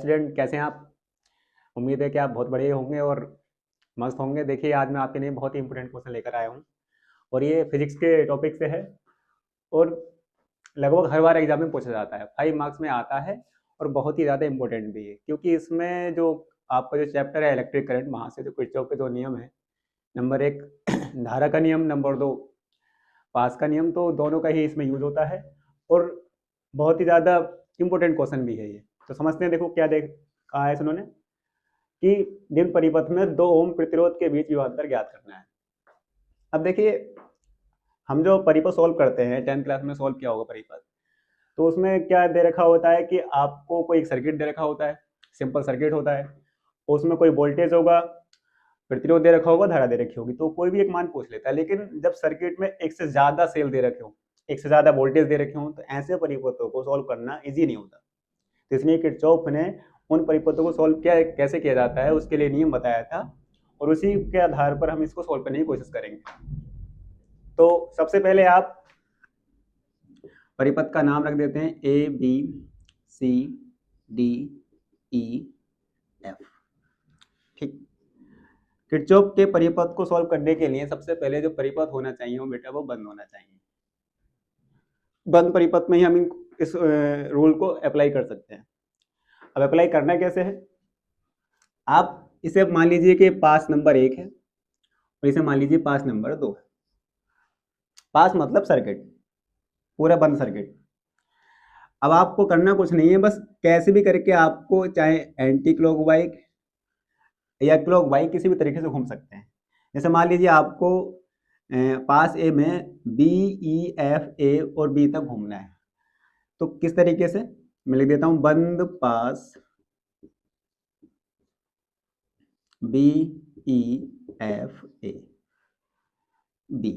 Student, कैसे हैं आप? उम्मीद है कि आप बहुत बढ़िया होंगे और मस्त होंगे। देखिए, आज मैं आपके लिए बहुत ही इंपॉर्टेंट क्वेश्चन लेकर आया हूँ और ये फिजिक्स के टॉपिक से है और लगभग हर बार एग्जाम में पूछा जाता है, 5 मार्क्स में आता है और बहुत ही ज़्यादा इंपॉर्टेंट भी है, क्योंकि इसमें जो आपका जो चैप्टर है इलेक्ट्रिक करंट, वहाँ से जो किरचॉफ के दो नियम है, नंबर एक धारा का नियम, नंबर दो पास का नियम, तो दोनों का ही इसमें यूज होता है और बहुत ही ज़्यादा इंपॉर्टेंट क्वेश्चन भी है ये। तो समझते हैं, देखो क्या देख कहा है इन्होंने कि निम्न परिपथ में 2 ओम प्रतिरोध के बीच विभवांतर ज्ञात करना है। अब देखिए, हम जो परिपथ सॉल्व करते हैं 10th क्लास में सॉल्व किया होगा परिपथ, तो उसमें क्या दे रखा होता है कि आपको कोई एक सर्किट दे रखा होता है, सिंपल सर्किट होता है, उसमें कोई वोल्टेज होगा, प्रतिरोध दे रखा होगा, धारा दे रखी होगी, तो कोई भी एक मान पूछ लेता है। लेकिन जब सर्किट में एक से ज्यादा सेल दे रखे हो, एक से ज्यादा वोल्टेज दे रखे हो, तो ऐसे परिपथों को सॉल्व करना इजी नहीं होता। तो इसलिए किरचॉफ ने उन परिपथों को सॉल्व किया कैसे किया जाता है उसके लिए नियम बताया था और उसी के आधार पर हम इसको सॉल्व करने की कोशिश करेंगे। तो सबसे पहले आप परिपथ का नाम रख देते हैं A B C D E F. ठीक, किरचॉफ के परिपथ को सॉल्व करने के लिए सबसे पहले जो परिपथ होना चाहिए वो बेटा वो बंद होना चाहिए। बंद परिपथ में ही हम इस रूल को अप्लाई कर सकते हैं। अब अप्लाई करना कैसे है, आप इसे मान लीजिए कि पास नंबर 1 है और इसे मान लीजिए पास नंबर 2 है। पास मतलब सर्किट, पूरा बंद सर्किट। अब आपको करना कुछ नहीं है, बस कैसे भी करके आपको चाहे एंटी क्लॉकवाइज या क्लॉकवाइज किसी भी तरीके से घूम सकते हैं। जैसे मान लीजिए आपको पास ए में बी ई एफ ए और बी तक घूमना है, तो किस तरीके से मैं लिख देता हूं, बंद path B E F A B,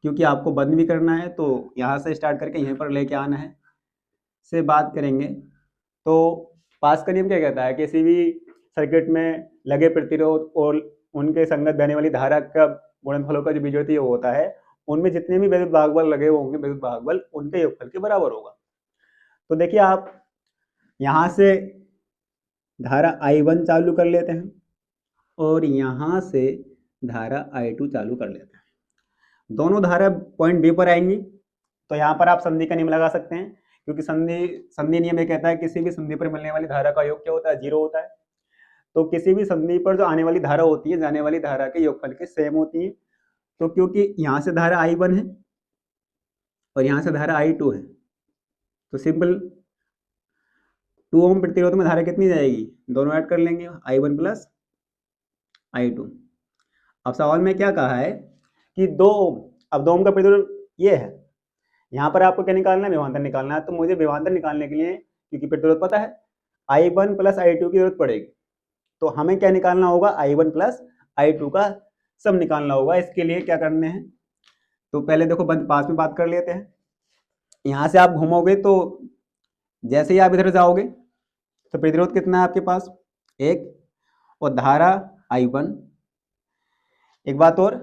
क्योंकि आपको बंद भी करना है तो यहाँ से स्टार्ट करके यहीं पर लेके आना है। से बात करेंगे तो पास का नियम क्या कहता है, किसी भी सर्किट में लगे प्रतिरोध और उनके संगत बहने वाली धारा का गुणनफलों का जो बीजगणितीय होता है, उनमें जितने भी वैद्युत भागबल लगे होंगे, वैद्युत भागबल उनके योगफल के बराबर होगा। तो देखिए, आप यहाँ से धारा I1 चालू कर लेते हैं और यहाँ से धारा I2 चालू कर लेते हैं। दोनों धारा पॉइंट बी पर आएंगी, तो यहाँ पर आप संधि का नियम लगा सकते हैं, क्योंकि संधि नियम ये कहता है किसी भी संधि पर मिलने वाली धारा का योग क्या होता है, 0 होता है। तो किसी भी संधि पर जो आने वाली धारा होती है, जाने वाली धारा के योगफल के सेम होती है। तो क्योंकि यहाँ से धारा I1 है और यहाँ से धारा I2 है, तो सिंपल 2 ओम प्रतिरोध में धारा कितनी जाएगी, दोनों ऐड कर लेंगे, I1 प्लस I2। अब सवाल में क्या कहा है कि 2 ओम, अब 2 ओम का प्रतिरोध ये है, यहाँ पर आपको क्या निकालना है, विभवांतर निकालना है। तो मुझे विभवांतर निकालने के लिए, क्योंकि प्रतिरोध पता है, I1 प्लस I2 की जरूरत पड़ेगी, तो हमें क्या निकालना होगा, I1 प्लस I2 का सम निकालना होगा। इसके लिए क्या करने हैं, तो पहले देखो बंद पास में बात कर लेते हैं। यहाँ से आप घूमोगे तो जैसे ही आप इधर जाओगे तो प्रतिरोध कितना है आपके पास, 1, और धारा I1। एक बात और,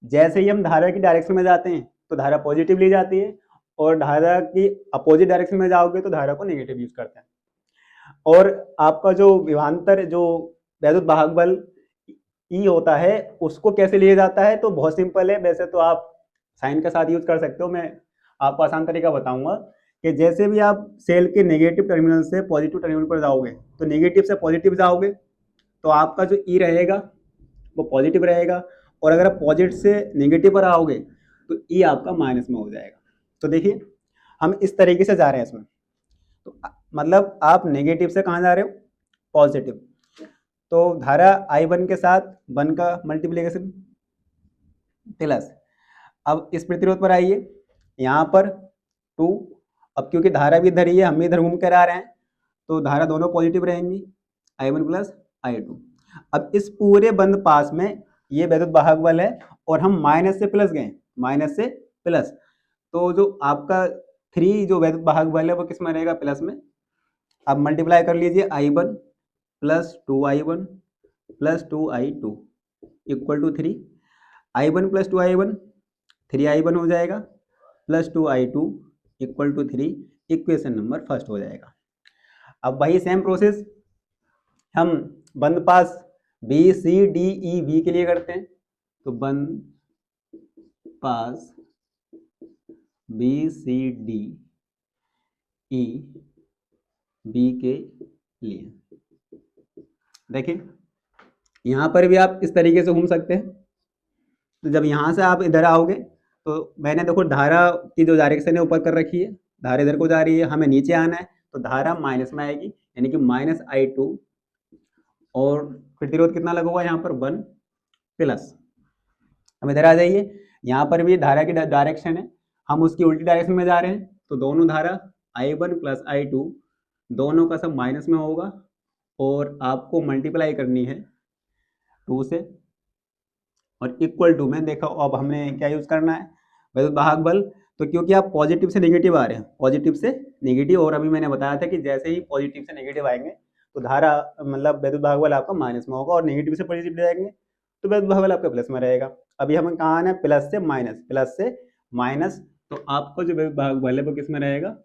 जैसे ही हम धारा की डायरेक्शन में जाते हैं तो धारा पॉजिटिव ली जाती है और धारा की अपोजिट डायरेक्शन में जाओगे तो धारा को नेगेटिव यूज करते हैं। और आपका जो विभवांतर, जो वैद्युत भागबल ई होता है, उसको कैसे लिया जाता है, तो बहुत सिंपल है। वैसे तो आप साइन का साथ यूज कर सकते हो, मैं आपको आसान तरीका बताऊंगा कि जैसे भी आप सेल के नेगेटिव टर्मिनल से पॉजिटिव टर्मिनल पर जाओगे, तो नेगेटिव से पॉजिटिव जाओगे तो आपका जो ई रहेगा वो पॉजिटिव रहेगा, और अगर आप पॉजिटिव से नेगेटिव पर आओगे तो ई आपका माइनस में हो जाएगा। तो देखिए, हम इस तरीके से जा रहे हैं इसमें, तो मतलब आप नेगेटिव से कहाँ जा रहे हो, पॉजिटिव। तो धारा I1 के साथ 1 का मल्टीप्लीकेशन प्लस, अब इस प्रतिरोध पर आइए, यहाँ पर 2, अब क्योंकि धारा भी इधर ही है, हम भी इधर घूम कर आ रहे हैं, तो धारा दोनों पॉजिटिव रहेंगी, I1 प्लस I2। अब इस पूरे बंद पास में ये वैद्युत भागबल है और हम माइनस से प्लस गए, माइनस से प्लस, तो जो आपका 3 जो वैद्युत भागबल है वो किस में रहेगा, प्लस में। अब मल्टीप्लाई कर लीजिए, I1 plus 2I1 plus 2I2 equal to 3। I1 plus 2I1 3I1 हो जाएगा, plus 2I2 equal to 3, equation number first हो जाएगा। अब वही सेम प्रोसेस हम बंद path B C D E B के लिए करते हैं, तो बंद path B C D E B के लिए। देखिए यहाँ पर भी आप इस तरीके से घूम सकते हैं। तो जब यहाँ से आप इधर आओगे तो मैंने देखो धारा की जो डायरेक्शन है ऊपर कर रखी है, धारा इधर को जा रही है, हमें नीचे आना है तो धारा माइनस में आएगी, यानी कि -I2 और प्रतिरोध कितना लगा हुआ है यहाँ पर 1 प्लस। अब इधर आ जाइए, यहाँ पर भी धारा की डायरेक्शन है, हम उसकी उल्टी डायरेक्शन में जा रहे हैं, तो दोनों धारा I1 प्लस I2 दोनों का सब माइनस में होगा और आपको मल्टीप्लाई करनी है 2 से और इक्वल टू में। देखो अब हमने क्या यूज़ करना है, वैद्युत वाहक बल। तो क्योंकि आप पॉजिटिव से नेगेटिव आ रहे हैं, पॉजिटिव से नेगेटिव, और अभी मैंने बताया था कि जैसे ही पॉजिटिव से नेगेटिव आएंगे तो धारा मतलब वैद्युत वाहक बल आपका माइनस में होगा, और नेगेटिव से पॉजिटिव जाएंगे तो वैद्युत वाहक बल आपका प्लस में रहेगा। अभी हमें कहाँ आना है, प्लस से माइनस, तो आपको जो वैद्युत वाहक बल है वो किस में रहेगा,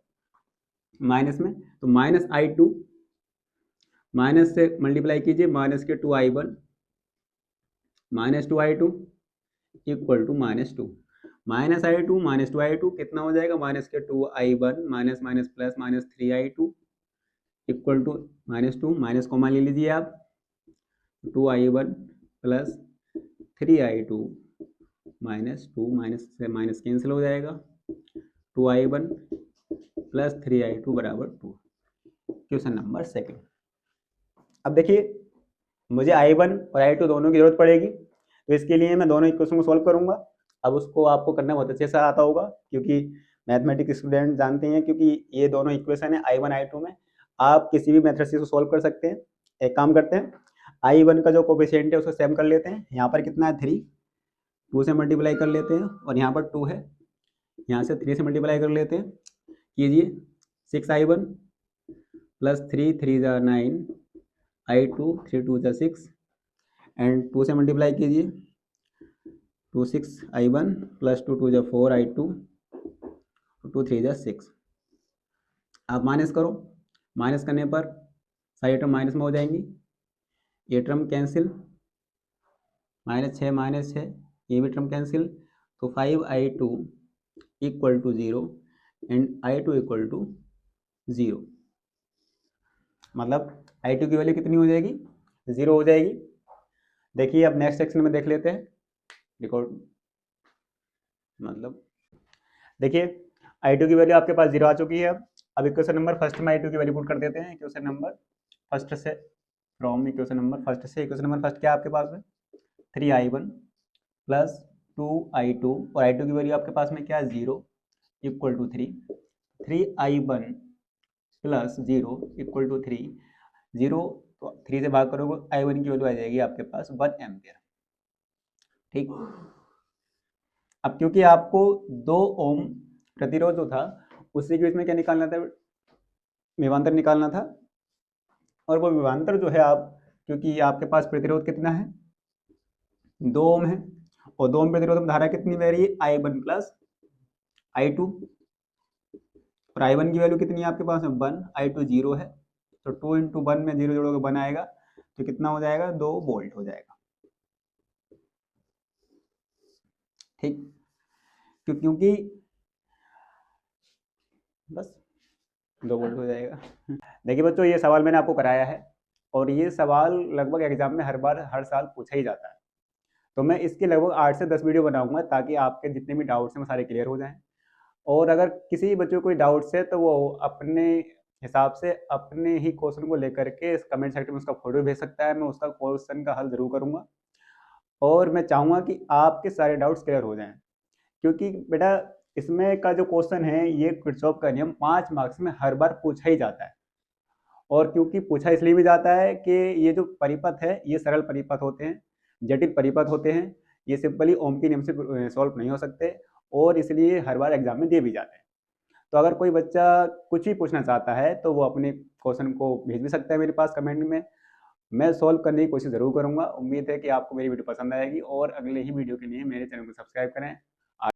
माइनस में। तो -I2 माइनस से मल्टीप्लाई कीजिए, माइनस के 2I1 -2I2 equal to -2, -I2 कितना हो जाएगा, माइनस के 2I1 minus minus plus -3I2 equal to -2, minus को मान ले लीजिए आप, 2I1 प्लस 3I2 -2, माइनस से माइनस कैंसिल हो जाएगा, 2I1 प्लस 3I2 बराबर 2। Question number 2। अब देखिए मुझे I1 और I2 दोनों की जरूरत पड़ेगी, तो इसके लिए मैं दोनों इक्वेशन को सॉल्व करूंगा। अब उसको आपको करना बहुत अच्छे से आता होगा, क्योंकि मैथमेटिक्स स्टूडेंट जानते हैं, क्योंकि ये दोनों इक्वेशन है I1 I2 में आप किसी भी मेथड से इसको सॉल्व कर सकते हैं। एक काम करते हैं, I1 का जो कोफिशिएंट है उसको सेम कर लेते हैं। यहाँ पर कितना है 3, 2 से मल्टीप्लाई कर लेते हैं, और यहाँ पर 2 है, यहाँ से 3 से मल्टीप्लाई कर लेते हैं। कीजिए 6I1 प्लस 3 3 जा 9, I2 3 2 जा 6, एंड 2 से मल्टीप्लाई कीजिए, 2 6I1 प्लस 2 2 जा 4I2, 2 3 जा 6। आप माइनस करो, माइनस करने पर सारी टर्म माइनस में हो जाएंगी, ये टर्म कैंसिल, -6 ये भी टर्म कैंसिल, तो 5I2 equal to 0 and I2 equal to 0। मतलब I2 की वैल्यू कितनी हो जाएगी, 0 हो जाएगी। देखिए अब नेक्स्ट सेक्शन में देख लेते हैं, रिकॉर्ड मतलब देखिए I2 की वैल्यू आपके पास 0 आ चुकी है। अब इक्वेशन नंबर फर्स्ट में I2 की वैल्यू पुट कर देते हैं, इक्वेशन नंबर फर्स्ट से, फ्रॉम इक्वेशन नंबर फर्स्ट से। इक्वेशन नंबर फर्स्ट क्या है आपके पास में, 3I1 प्लस 2I2, और I2 की वैल्यू आपके पास में क्या है 0 equal to 3, 3I1 plus 0 equal to 3, 0 तो 3 से भाग करोगे I1 की वैल्यू आ जाएगी आपके पास 1 एम्पियर। ठीक, अब क्योंकि आपको 2 ओम प्रतिरोध जो था उसी के बीच में क्या निकालना था, विभवांतर निकालना था, और वो विभवांतर जो है आप, क्योंकि आपके पास प्रतिरोध कितना है 2 ओम है, और 2 ओम प्रतिरोध में धारा कितनी बह रही है I1 प्लस I2, और I1 की वैल्यू कितनी है आपके पास में 1, I2 0 है, तो 2 इंटू 1 में 0 जोड़ोगे 1 आएगा, तो कितना हो जाएगा 2 वोल्ट हो जाएगा। ठीक, क्योंकि बस 2 वोल्ट हो जाएगा। देखिए बच्चों ये सवाल मैंने आपको कराया है, और ये सवाल लगभग एग्जाम में हर साल पूछा ही जाता है, तो मैं इसके लगभग 8 से 10 वीडियो बनाऊंगा ताकि आपके जितने भी डाउट्स हैं वो सारे क्लियर हो जाएं। और अगर किसी बच्चे को कोई डाउट्स है तो वो अपने हिसाब से अपने ही क्वेश्चन को लेकर के इस कमेंट सेक्शन में उसका फोटो भेज सकता है, मैं उसका क्वेश्चन का हल जरूर करूँगा, और मैं चाहूँगा कि आपके सारे डाउट्स क्लियर हो जाएं। क्योंकि बेटा इसमें का जो क्वेश्चन है ये किरचॉफ का नियम 5 मार्क्स में हर बार पूछा ही जाता है, और क्योंकि पूछा इसलिए भी जाता है कि ये जो परिपथ है ये सरल परिपथ होते हैं, जटिल परिपथ होते हैं, ये सिंपली ओम के नियम से सॉल्व नहीं हो सकते, और इसलिए हर बार एग्जाम में दिए भी जाते हैं। तो अगर कोई बच्चा कुछ भी पूछना चाहता है तो वो अपने क्वेश्चन को भेज भी सकता है मेरे पास कमेंट में, मैं सॉल्व करने की कोशिश ज़रूर करूँगा। उम्मीद है कि आपको मेरी वीडियो पसंद आएगी, और अगले ही वीडियो के लिए मेरे चैनल को सब्सक्राइब करें।